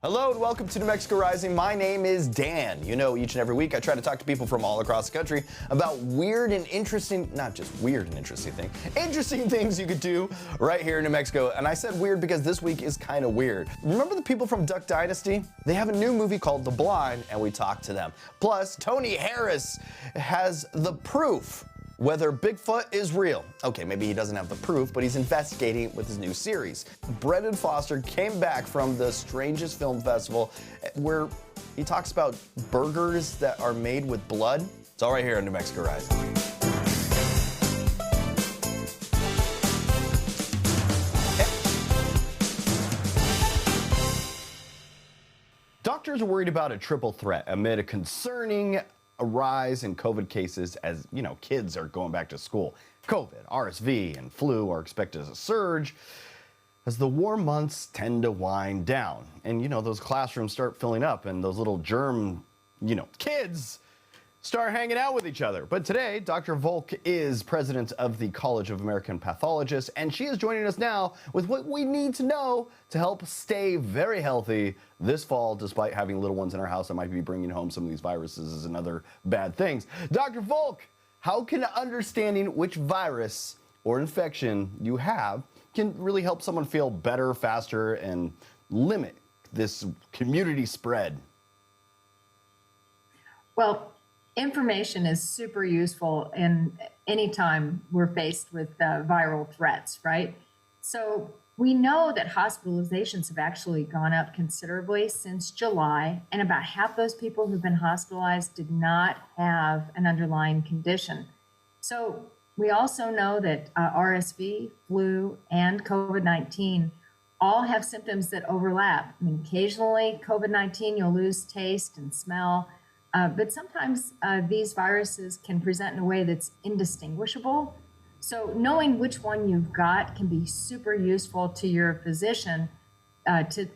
Hello and welcome to New Mexico Rising. My name is Dan. You know, each and every week I try to talk to people from all across the country about weird and interesting, not just weird and interesting things you could do right here in New Mexico. And I said weird because this week is kind of weird. Remember the people from Duck Dynasty? They have a new movie called The Blind, and we talked to them. Plus, Tony Harris has the proof whether Bigfoot is real. Okay, maybe he doesn't have the proof, but he's investigating with his new series. Brennan Foster came back from the Strangest Film Festival where he talks about burgers that are made with blood. It's all right here on New Mexico Rising. Doctors are worried about a triple threat amid a concerning rise in COVID cases as, you know, kids are going back to school. COVID, RSV, and flu are expected to surge as the warm months tend to wind down. And, you know, those classrooms start filling up and those little germ, kids start hanging out with each other. But today, Dr. Volk is president of the College of American Pathologists, and she is joining us now with what we need to know to help stay very healthy this fall, despite having little ones in our house that might be bringing home some of these viruses and other bad things. Dr. Volk, how can understanding which virus or infection you have can really help someone feel better, faster, and limit this community spread? Well, information is super useful in any time we're faced with viral threats, right? So we know that hospitalizations have actually gone up considerably since July, and about half those people who've been hospitalized did not have an underlying condition. So we also know that RSV, flu, and COVID-19 all have symptoms that overlap. I mean, occasionally COVID-19, you'll lose taste and smell. But sometimes these viruses can present in a way that's indistinguishable. So knowing which one you've got can be super useful to your physician to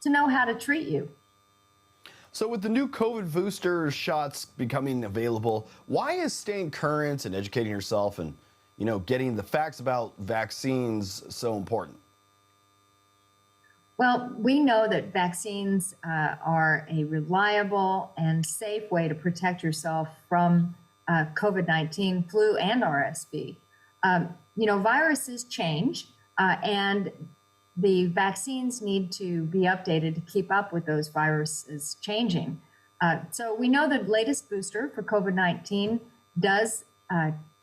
know how to treat you. So with the new COVID booster shots becoming available, why is staying current and educating yourself and, getting the facts about vaccines so important? Well, we know that vaccines are a reliable and safe way to protect yourself from COVID-19, flu, and RSV. Viruses change, and the vaccines need to be updated to keep up with those viruses changing. So we know the latest booster for COVID-19 does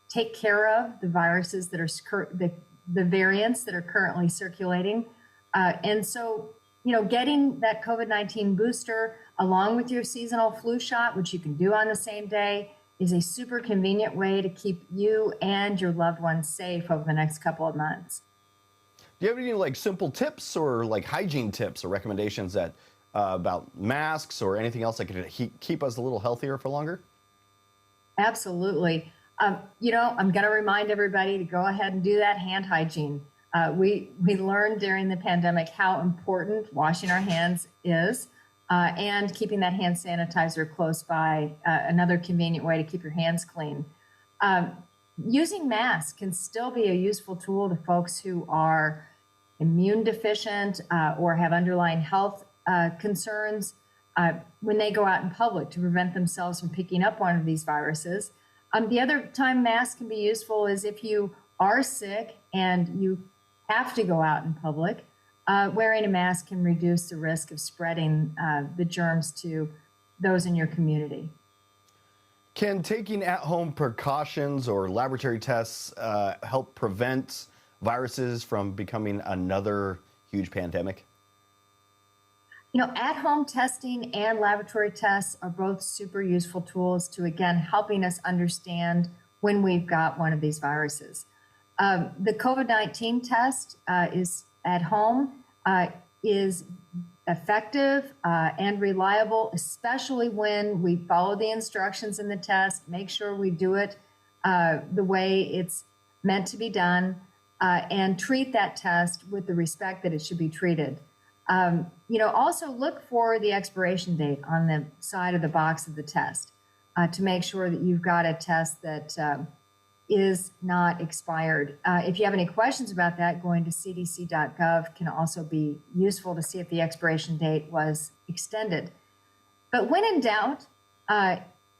take care of the viruses that are the variants that are currently circulating. And so, getting that COVID-19 booster along with your seasonal flu shot, which you can do on the same day, is a super convenient way to keep you and your loved ones safe over the next couple of months. Do you have any simple tips or hygiene tips or recommendations that about masks or anything else that could keep us a little healthier for longer? Absolutely. I'm going to remind everybody to go ahead and do that hand hygiene. We learned during the pandemic how important washing our hands is, and keeping that hand sanitizer close by, another convenient way to keep your hands clean. Using masks can still be a useful tool to folks who are immune deficient or have underlying health concerns when they go out in public to prevent themselves from picking up one of these viruses. The other time masks can be useful is if you are sick and you have to go out in public. Wearing a mask can reduce the risk of spreading the germs to those in your community. Can taking at-home precautions or laboratory tests help prevent viruses from becoming another huge pandemic? At-home testing and laboratory tests are both super useful tools to, again, helping us understand when we've got one of these viruses. The COVID-19 test is at home, is effective and reliable, especially when we follow the instructions in the test, make sure we do it the way it's meant to be done, and treat that test with the respect that it should be treated. Also look for the expiration date on the side of the box of the test to make sure that you've got a test that is not expired. If you have any questions about that, going to cdc.gov can also be useful to see if the expiration date was extended. But when in doubt,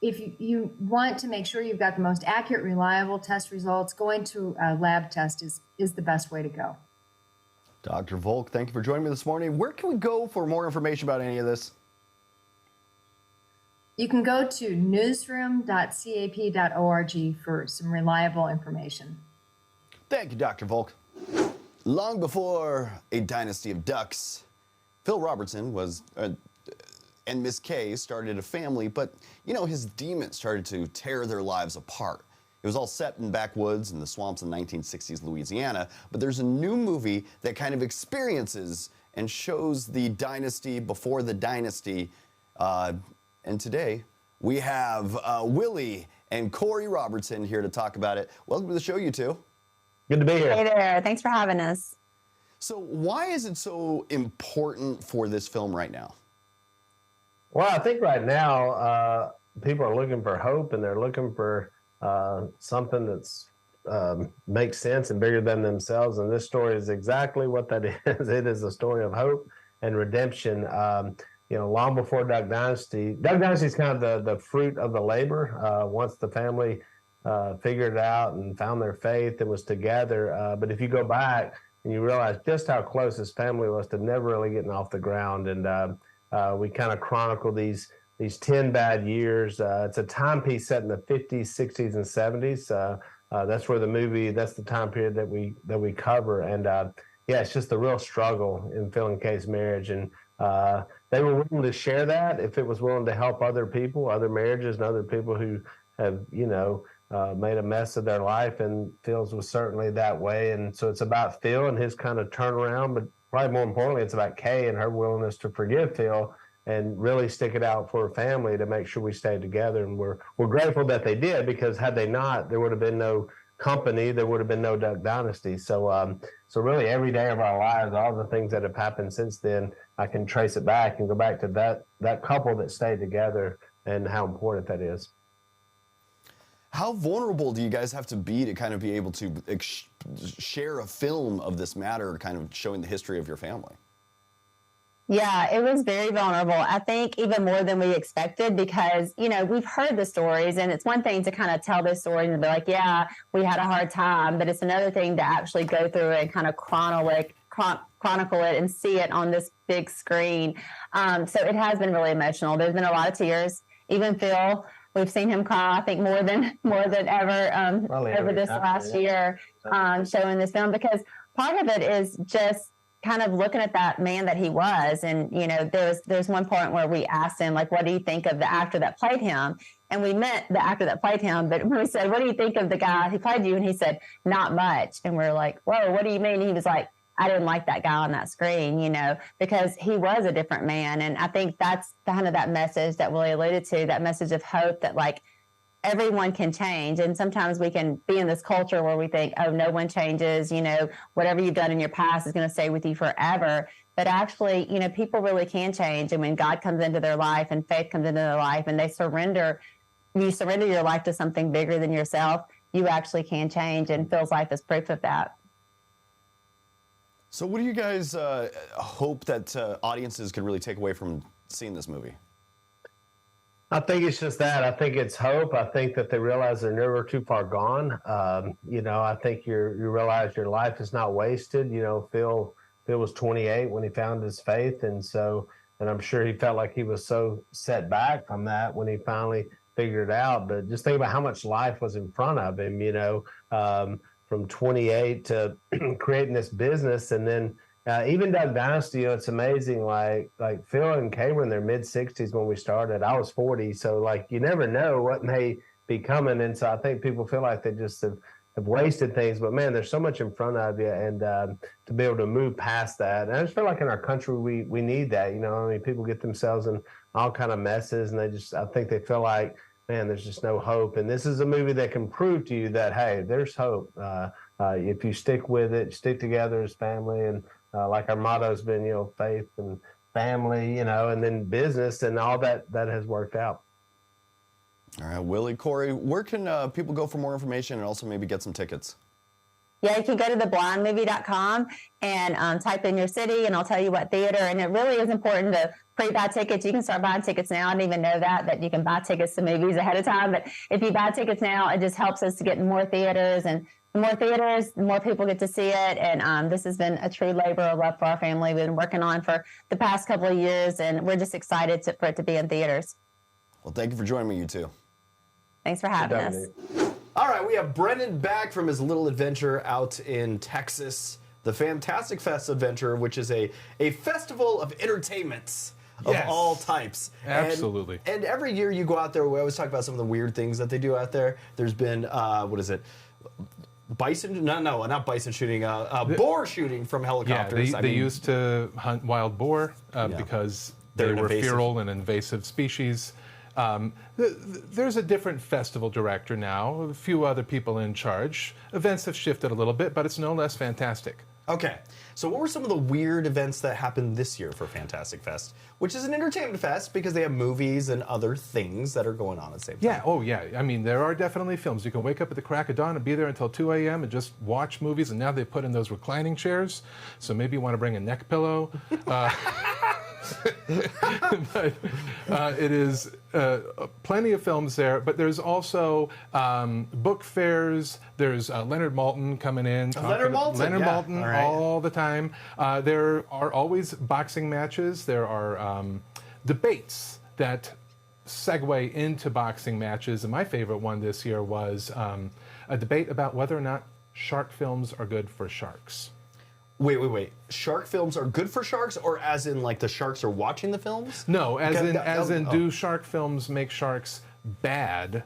if you want to make sure you've got the most accurate, reliable test results, going to a lab test is the best way to go. Dr. Volk, thank you for joining me this morning. Where can we go for more information about any of this? You can go to newsroom.cap.org for some reliable information. Thank you, Dr. Volk. Long before a dynasty of ducks, Phil Robertson and Miss Kay started a family, but, you know, his demons started to tear their lives apart. It was all set in backwoods in the swamps in 1960s Louisiana, but there's a new movie that kind of experiences and shows the dynasty before the dynasty. And today, we have Willie and Korie Robertson here to talk about it. Welcome to the show, you two. Good to be here. Hey there. Thanks for having us. So why is it so important for this film right now? Well, I think right now, people are looking for hope, and they're looking for something that's makes sense and bigger than themselves. And this story is exactly what that is. It is a story of hope and redemption. You know, long before Duck Dynasty is kind of the fruit of the labor. Once the family figured it out and found their faith and was together. But if you go back and you realize just how close this family was to never really getting off the ground, and we kind of chronicle these 10 bad years. It's a timepiece set in the 50s, 60s, and 70s. That's where that's the time period that we cover. And yeah, it's just the real struggle in Phil and Kay's marriage. And they were willing to share that if it was willing to help other people, other marriages, and other people who have, you know, made a mess of their life. And Phil's was certainly that way. And so it's about Phil and his kind of turnaround, but probably more importantly, it's about Kay and her willingness to forgive Phil and really stick it out for her family to make sure we stayed together. And we're grateful that they did, because had they not, there would have been no company, there would have been no Duck Dynasty. So so really every day of our lives, all the things that have happened since then, I can trace it back and go back to that couple that stayed together and how important that is. How vulnerable do you guys have to be to kind of be able to share a film of this matter, kind of showing the history of your family? Yeah, it was very vulnerable. I think even more than we expected, because, you know, we've heard the stories, and it's one thing to kind of tell this story and be like, yeah, we had a hard time, but it's another thing to actually go through it and kind of chronicle it and see it on this big screen. So it has been really emotional. There's been a lot of tears. Even Phil, we've seen him cry, I think, more than ever over this last year, showing this film, because part of it is just kind of looking at that man that he was. And, you know, there's one point where we asked him, like, what do you think of the actor that played him? And we meant the actor that played him, but when we said, what do you think of the guy who played you? And he said, not much. And we're like, whoa, what do you mean? And he was like, I didn't like that guy on that screen, you know, because he was a different man. And I think that's kind of that message that Willie alluded to, that message of hope that, like, everyone can change. And sometimes we can be in this culture where we think, oh, no one changes, you know, whatever you've done in your past is going to stay with you forever. But actually, you know, people really can change. And when God comes into their life and faith comes into their life and you surrender your life to something bigger than yourself, you actually can change. And Phil's life is proof of that. So what do you guys hope that audiences can really take away from seeing this movie? I think it's just that. I think it's hope. I think that they realize they're never too far gone. You know, I think you realize your life is not wasted. You know, Phil was 28 when he found his faith. And I'm sure he felt like he was so set back from that when he finally figured it out. But just think about how much life was in front of him, you know, from 28 to creating this business. And then even Duck Dynasty, you know, it's amazing. Like Phil and Kay were in their mid-60s when we started. I was 40. So, like, you never know what may be coming. And so I think people feel like they just have wasted things. But, man, there's so much in front of you. And to be able to move past that. And I just feel like in our country we need that. You know, I mean, people get themselves in all kind of messes. And I think they feel like, man, there's just no hope. And this is a movie that can prove to you that, hey, there's hope. If you stick with it, stick together as family. And like our motto has been, you know, faith and family, you know, and then business, and all that has worked out. All right, Willie Korie, where can people go for more information and also maybe get some tickets? Yeah, you can go to theblindmovie.com and type in your city, and I'll tell you what theater. And it really is important to pre-buy tickets. You can start buying tickets now. I didn't even know that you can buy tickets to movies ahead of time. But if you buy tickets now, it just helps us to get in more theaters. And the more theaters, the more people get to see it. And this has been a true labor of love for our family. We've been working on for the past couple of years, and we're just excited for it to be in theaters. Well, thank you for joining me, you two. Thanks for having us. All right, we have Brennan back from his little adventure out in Texas, the Fantastic Fest Adventure, which is a festival of entertainments of all types. Absolutely. And every year you go out there, we always talk about some of the weird things that they do out there. There's been, bison? No, not bison shooting, boar shooting from helicopters. Yeah, they used to hunt wild boar because they were feral and invasive species. There's a different festival director now, a few other people in charge. Events have shifted a little bit, but it's no less fantastic. Okay, so what were some of the weird events that happened this year for Fantastic Fest, which is an entertainment fest because they have movies and other things that are going on at the same time? Yeah, oh yeah. I mean, there are definitely films. You can wake up at the crack of dawn and be there until 2 a.m. and just watch movies, and now they put in those reclining chairs, so maybe you want to bring a neck pillow. But it is plenty of films there, but there's also book fairs. There's Leonard Maltin coming in. Leonard Maltin right. All the time. There are always boxing matches. There are debates that segue into boxing matches, and my favorite one this year was a debate about whether or not shark films are good for sharks. Wait. Shark films are good for sharks, or as in like the sharks are watching the films? No, as in do shark films make sharks bad?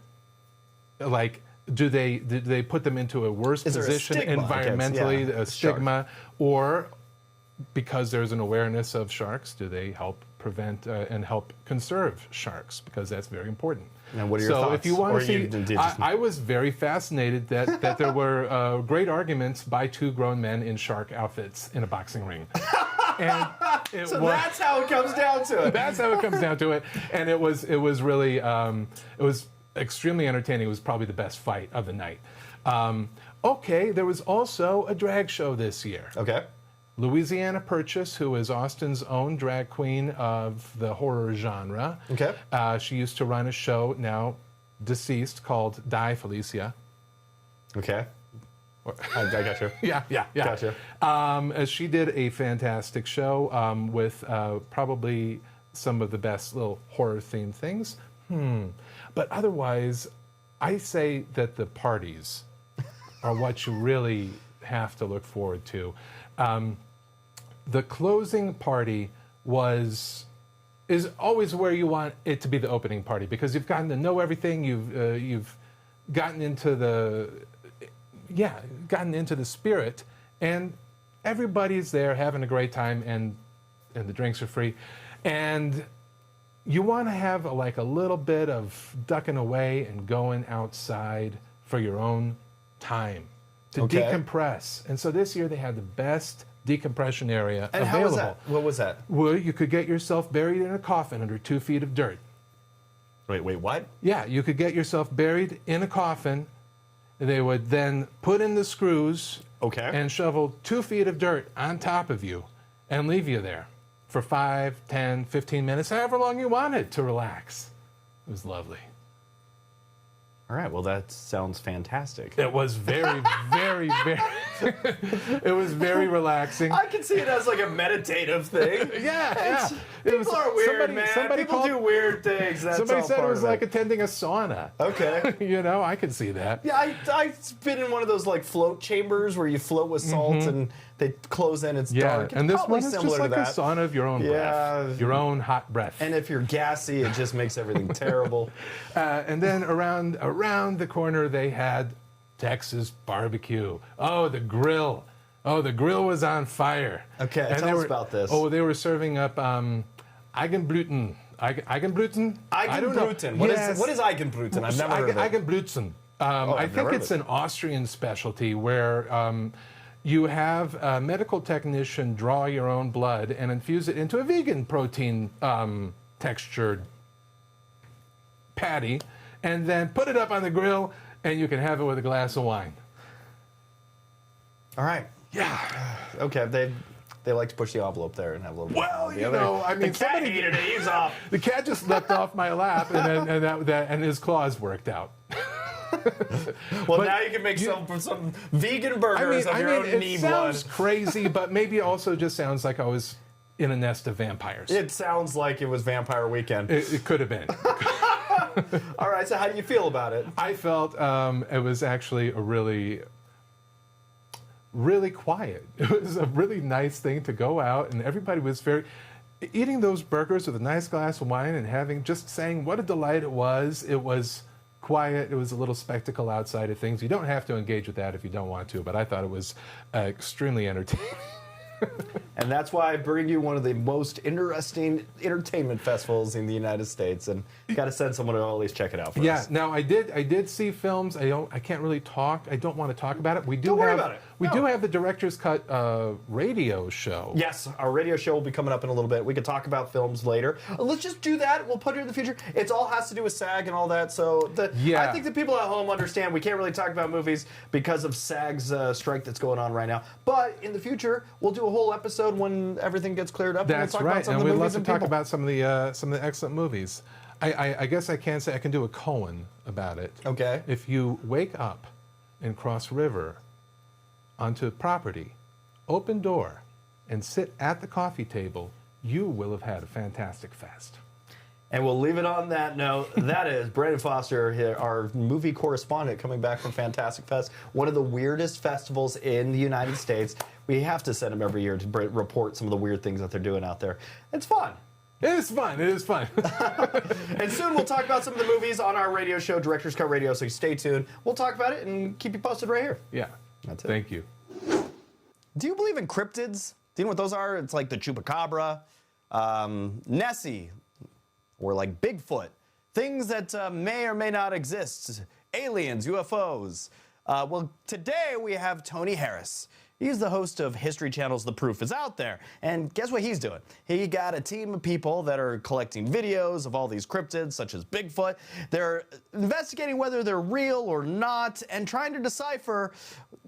Like, do they put them into a worse position environmentally, a stigma, or because there's an awareness of sharks, do they help prevent and help conserve sharks? Because that's very important. And what are your thoughts? So if you want to see, I was very fascinated that there were great arguments by two grown men in shark outfits in a boxing ring. And that's how it comes down to it. That's how it comes down to it. And it was really it was extremely entertaining. It was probably the best fight of the night. Okay, there was also a drag show this year. Okay. Louisiana Purchase, who is Austin's own drag queen of the horror genre. Okay. She used to run a show, now deceased, called Die Felicia. Okay. I got you. Yeah. Gotcha. She did a fantastic show with probably some of the best little horror-themed things. But otherwise, I say that the parties are what you really have to look forward to. The closing party is always where you want it to be the opening party, because you've gotten to know everything. You've gotten into the spirit, and everybody's there having a great time, and the drinks are free, and you want to have a little bit of ducking away and going outside for your own time to decompress. And so this year they had the best decompression area available. How was that? What was that? Well, you could get yourself buried in a coffin under 2 feet of dirt. Wait, what? Yeah, you could get yourself buried in a coffin. They would then put in the screws and shovel 2 feet of dirt on top of you and leave you there for 5, 10, 15 minutes, however long you wanted to relax. It was lovely. All right, well, that sounds fantastic. It was very, very, very, it was very relaxing. I can see it as like a meditative thing. Yeah. People are weird, man. People do weird things. Somebody said it was like attending a sauna. Okay. I could see that. Yeah, I've been in one of those like float chambers where you float with salt and they close in, it's dark. It's and this one is similar just like to a sauna of your own breath. Your own hot breath. And if you're gassy, it just makes everything terrible. And then around the corner, they had Texas barbecue. Oh, the grill. Oh, the grill was on fire. Okay, and tell us about this. Oh, they were serving up Eigenblüten. Eigenblüten? Eigenblüten. What is Eigenblüten? I've never heard of it. Eigenblüten. I think it's an Austrian specialty where you have a medical technician draw your own blood and infuse it into a vegan protein textured patty, and then put it up on the grill, and you can have it with a glass of wine. All right. Yeah. Okay. They like to push the envelope there and have a little. Well, you know, I mean, the cat hated it. He's off. The cat just leapt off my lap, and his claws worked out. Well, now you can make some vegan burgers of your own knee blood. It sounds crazy, but maybe also just sounds like I was in a nest of vampires. It sounds like it was Vampire Weekend. It could have been. All right, so how do you feel about it? I felt it was actually a really quiet. It was a really nice thing to go out, and everybody was eating those burgers with a nice glass of wine and saying what a delight it was. It was quiet. It was a little spectacle outside of things. You don't have to engage with that if you don't want to, but I thought it was extremely entertaining. And that's why I bring you one of the most interesting entertainment festivals in the United States, and got to send someone to at least check it out for us. Yeah, now I did see films. I can't really talk. I don't want to talk about it. Don't worry about it. We do have the director's cut radio show. Yes, our radio show will be coming up in a little bit. We could talk about films later. Let's just do that. We'll put it in the future. It all has to do with SAG and all that. So I think the people at home understand we can't really talk about movies because of SAG's strike that's going on right now. But in the future, we'll do a whole episode when everything gets cleared up. That's and right, and we'd love to talk people. about some of the excellent movies. I guess I can say I can do a koan about it. Okay. If you wake up and cross river onto property, open door, and sit at the coffee table, you will have had a fantastic fest. And we'll leave it on that note. That is Brennan Foster, here, our movie correspondent, coming back from Fantastic Fest, one of the weirdest festivals in the United States. We have to send him every year to report some of the weird things that they're doing out there. It's fun. It is fun. It is fun. And soon we'll talk about some of the movies on our radio show, Director's Cut Radio, so stay tuned. We'll talk about it and keep you posted right here. Yeah. That's it. Thank you. Do you believe in cryptids? Do you know what those are? It's like the Chupacabra, Nessie, or like Bigfoot. Things that may or may not exist. Aliens, UFOs. Well, today we have Tony Harris. He's the host of History Channel's The Proof Is Out There. And guess what he's doing? He got a team of people that are collecting videos of all these cryptids, such as Bigfoot. They're investigating whether they're real or not and trying to decipher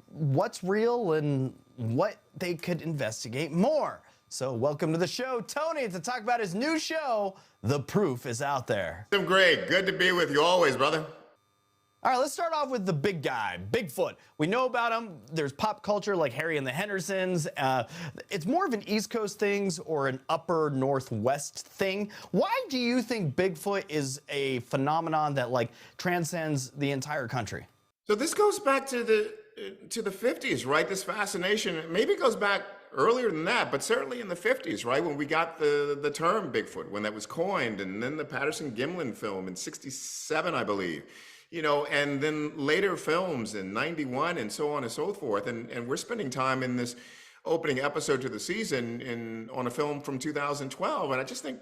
what's real and what they could investigate more. So welcome to the show, Tony, to talk about his new show, The Proof Is Out There. I'm great. Good to be with you always, brother. All right, let's start off with the big guy, Bigfoot. We know about him. There's pop culture like Harry and the Hendersons. It's more of an East Coast thing or an upper Northwest thing. Why do you think Bigfoot is a phenomenon that like transcends the entire country? So this goes back to the 50s, right? This fascination. Maybe it goes back earlier than that, but certainly in the 50s, right? When we got the term Bigfoot, when that was coined, and then the Patterson-Gimlin film in 67, I believe. You know, and then later films in 91 and so on and so forth. And we're spending time in this opening episode to the season on a film from 2012. And I just think,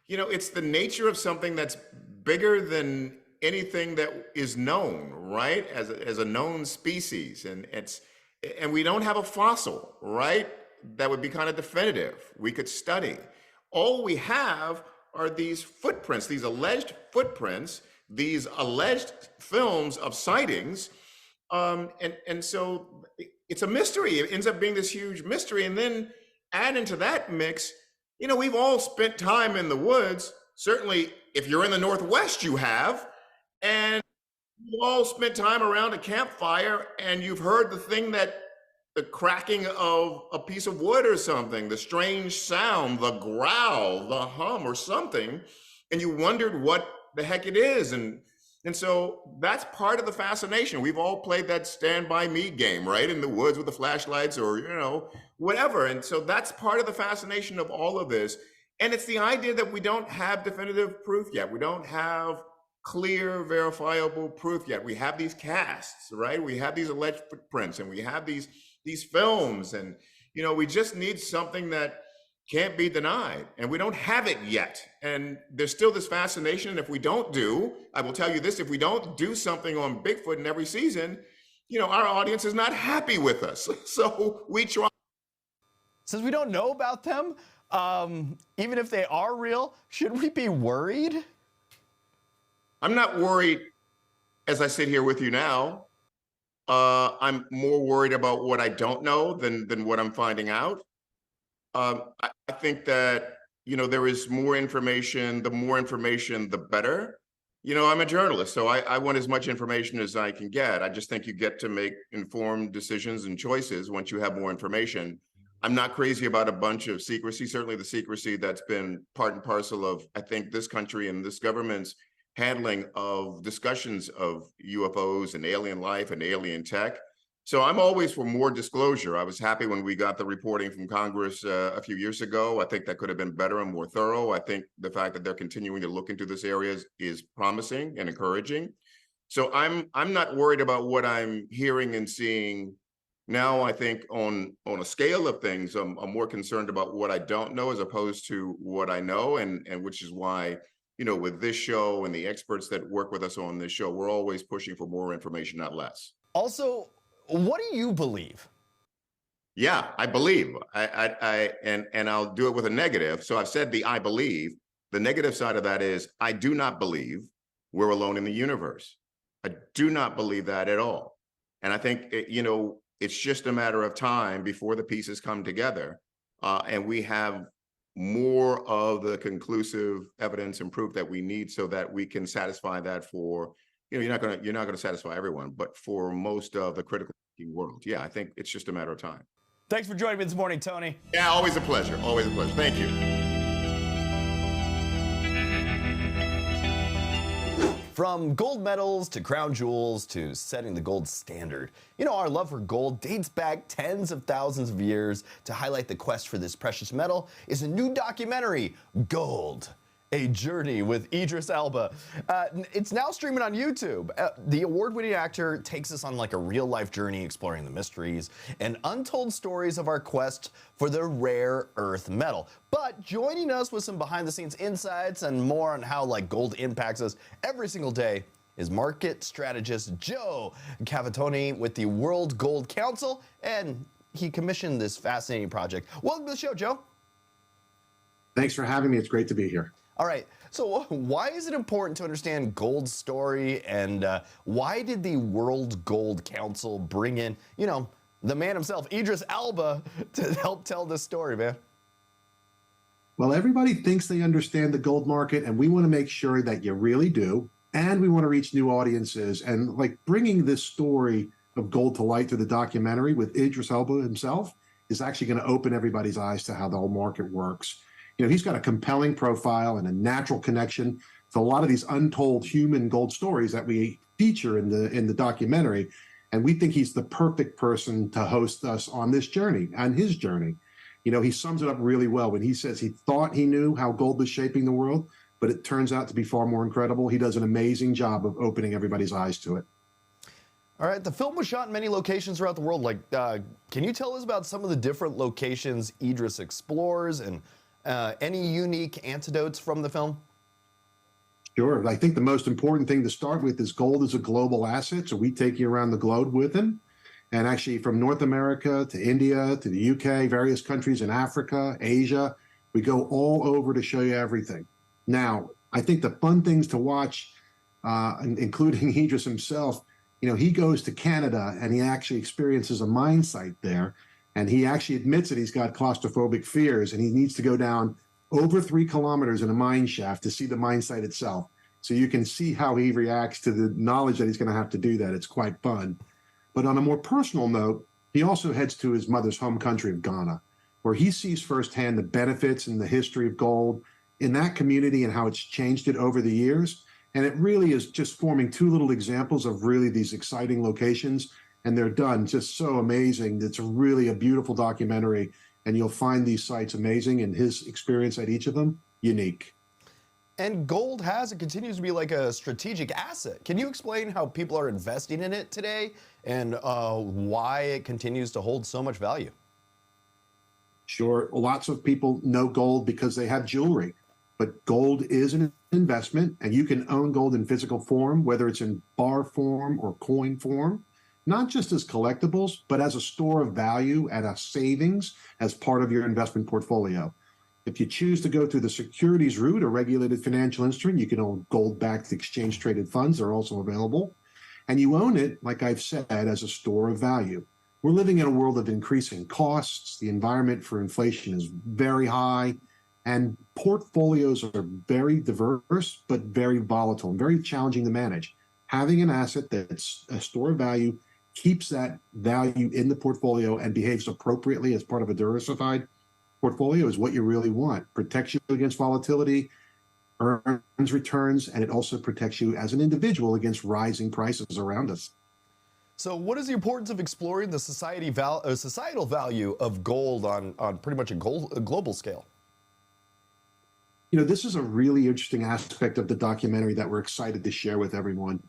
you know, it's the nature of something that's bigger than anything that is known, right? As a known species. And we don't have a fossil, right? That would be kind of definitive. We could study. All we have are these footprints, these alleged footprints, these alleged films of sightings, and so it's a mystery. It ends up being this huge mystery, and then add into that mix, you know, we've all spent time in the woods. Certainly, if you're in the Northwest, you have, and you've all spent time around a campfire, and you've heard the cracking of a piece of wood or something, the strange sound, the growl, the hum or something, and you wondered what the heck it is. And so that's part of the fascination. We've all played that Stand By Me game, right? In the woods with the flashlights or, you know, whatever. And so that's part of the fascination of all of this. And it's the idea that we don't have definitive proof yet. We don't have clear, verifiable proof yet. We have these casts, right? We have these alleged footprints and we have these films. And, you know, we just need something that can't be denied, and we don't have it yet. And there's still this fascination. And if we don't do, I will tell you this, if we don't do something on Bigfoot in every season, you know, our audience is not happy with us. So we try. Since we don't know about them, even if they are real, should we be worried? I'm not worried as I sit here with you now. I'm more worried about what I don't know than what I'm finding out. I think that, there is more information. The more information, the better. I'm a journalist, so I want as much information as I can get. I just think you get to make informed decisions and choices once you have more information. I'm not crazy about a bunch of secrecy, certainly the secrecy that's been part and parcel of, I think, this country and this government's handling of discussions of UFOs and alien life and alien tech. So I'm always for more disclosure. I was happy when we got the reporting from Congress a few years ago. I think that could have been better and more thorough. I think the fact that they're continuing to look into this area is promising and encouraging. So I'm not worried about what I'm hearing and seeing now. I think on a scale of things, I'm more concerned about what I don't know as opposed to what I know, and which is why, with this show and the experts that work with us on this show, we're always pushing for more information, not less. Also, what do you believe? Yeah, I believe. And I'll do it with a negative. So I've said I believe. The negative side of that is I do not believe we're alone in the universe. I do not believe that at all. And I think, it's just a matter of time before the pieces come together, and we have more of the conclusive evidence and proof that we need so that we can satisfy that for, you're not going to satisfy everyone, but for most of the critical world. Yeah, I think it's just a matter of time. Thanks for joining me this morning, Tony. Yeah, always a pleasure. Always a pleasure. Thank you. From gold medals to crown jewels to setting the gold standard. Our love for gold dates back tens of thousands of years. To highlight the quest for this precious metal is a new documentary, Gold, A Journey with Idris Elba. It's now streaming on YouTube. The award-winning actor takes us on like a real-life journey exploring the mysteries and untold stories of our quest for the rare earth metal. But joining us with some behind-the-scenes insights and more on how gold impacts us every single day is market strategist Joe Cavatoni with the World Gold Council, and he commissioned this fascinating project. Welcome to the show, Joe. Thanks for having me. It's great to be here. All right, so why is it important to understand gold's story, and why did the World Gold Council bring in, the man himself, Idris Elba, to help tell this story, man? Well, everybody thinks they understand the gold market, and we want to make sure that you really do, and we want to reach new audiences. And bringing this story of gold to light through the documentary with Idris Elba himself is actually going to open everybody's eyes to how the whole market works. He's got a compelling profile and a natural connection to a lot of these untold human gold stories that we feature in the documentary. And we think he's the perfect person to host us on this journey, on his journey. He sums it up really well when he says he thought he knew how gold was shaping the world, but it turns out to be far more incredible. He does an amazing job of opening everybody's eyes to it. All right, the film was shot in many locations throughout the world. Can you tell us about some of the different locations Idris explores and any unique anecdotes from the film? Sure. I think the most important thing to start with is gold is a global asset. So we take you around the globe with him. And actually from North America to India to the UK, various countries in Africa, Asia, we go all over to show you everything. Now, I think the fun things to watch, including Idris himself, he goes to Canada and he actually experiences a mine site there. And he actually admits that he's got claustrophobic fears and he needs to go down over 3 kilometers in a mine shaft to see the mine site itself. So you can see how he reacts to the knowledge that he's going to have to do that. It's quite fun. But on a more personal note, he also heads to his mother's home country of Ghana, where he sees firsthand the benefits and the history of gold in that community and how it's changed it over the years. And it really is just forming 2 little examples of really these exciting locations. And they're done just so amazing. It's really a beautiful documentary. And you'll find these sites amazing and his experience at each of them unique. And gold has and continues to be like a strategic asset. Can you explain how people are investing in it today and why it continues to hold so much value? Sure. Lots of people know gold because they have jewelry, but gold is an investment and you can own gold in physical form, whether it's in bar form or coin form, not just as collectibles, but as a store of value and a savings as part of your investment portfolio. If you choose to go through the securities route, a regulated financial instrument, you can own gold-backed exchange-traded funds. They're also available. And you own it, like I've said, as a store of value. We're living in a world of increasing costs. The environment for inflation is very high, and portfolios are very diverse, but very volatile and very challenging to manage. Having an asset that's a store of value keeps that value in the portfolio and behaves appropriately as part of a diversified portfolio is what you really want. Protects you against volatility, earns returns, and it also protects you as an individual against rising prices around us. So what is the importance of exploring the societal value of gold on pretty much a global scale? You know, this is a really interesting aspect of the documentary that we're excited to share with everyone.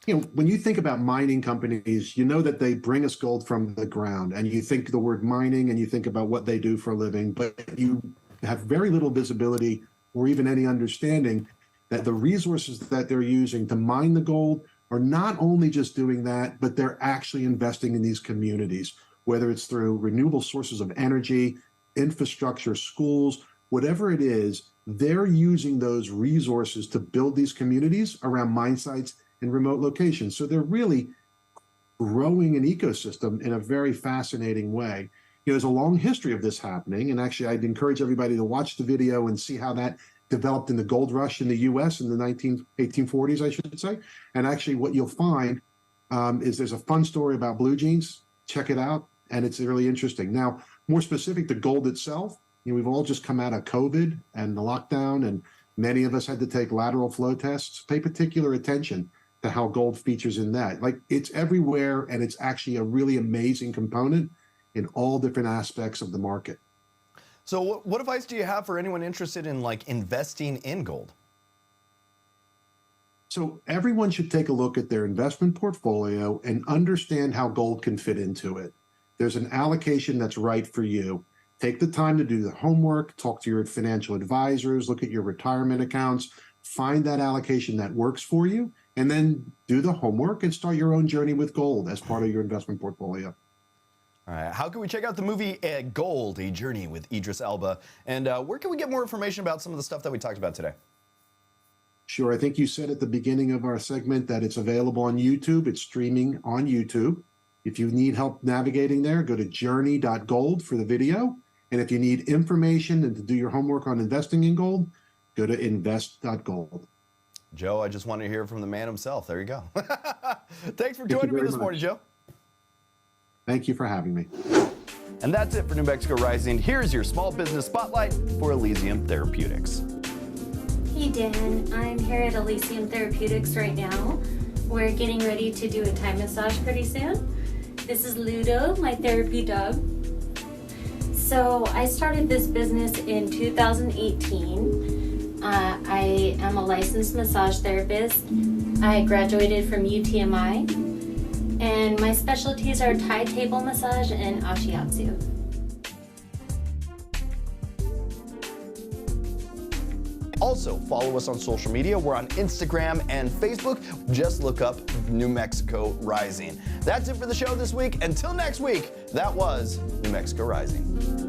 You know, when you think about mining companies, you know that they bring us gold from the ground, and you think the word mining and you think about what they do for a living, but you have very little visibility or even any understanding that the resources that they're using to mine the gold are not only just doing that, but they're actually investing in these communities, whether it's through renewable sources of energy, infrastructure, schools, whatever it is, they're using those resources to build these communities around mine sites in remote locations. So they're really growing an ecosystem in a very fascinating way. You know, there's a long history of this happening. And actually, I'd encourage everybody to watch the video and see how that developed in the gold rush in the US in the 1840s, I should say. And actually what you'll find is there's a fun story about blue jeans. Check it out. And it's really interesting. Now, more specific to gold itself, you know, we've all just come out of COVID and the lockdown, and many of us had to take lateral flow tests. Pay particular attention to how gold features in that. Like, it's everywhere, and it's actually a really amazing component in all different aspects of the market. So what advice do you have for anyone interested in like investing in gold? So everyone should take a look at their investment portfolio and understand how gold can fit into it. There's an allocation that's right for you. Take the time to do the homework, talk to your financial advisors, look at your retirement accounts, find that allocation that works for you, and then do the homework and start your own journey with gold as part of your investment portfolio. All right, how can we check out the movie Gold, A Journey with Idris Elba? And where can we get more information about some of the stuff that we talked about today? Sure, I think you said at the beginning of our segment that it's available on YouTube. It's streaming on YouTube. If you need help navigating there, go to journey.gold for the video. And if you need information and to do your homework on investing in gold, go to invest.gold. Joe, I just want to hear from the man himself. There you go. Thanks for joining me this morning, Joe. Thank you for having me. And that's it for New Mexico Rising. Here's your small business spotlight for Elysium Therapeutics. Hey Dan, I'm here at Elysium Therapeutics right now. We're getting ready to do a Thai massage pretty soon. This is Ludo, my therapy dog. So I started this business in 2018. I am a licensed massage therapist. I graduated from UTMI, and my specialties are Thai table massage and Ashiatsu. Also, follow us on social media. We're on Instagram and Facebook. Just look up New Mexico Rising. That's it for the show this week. Until next week, that was New Mexico Rising.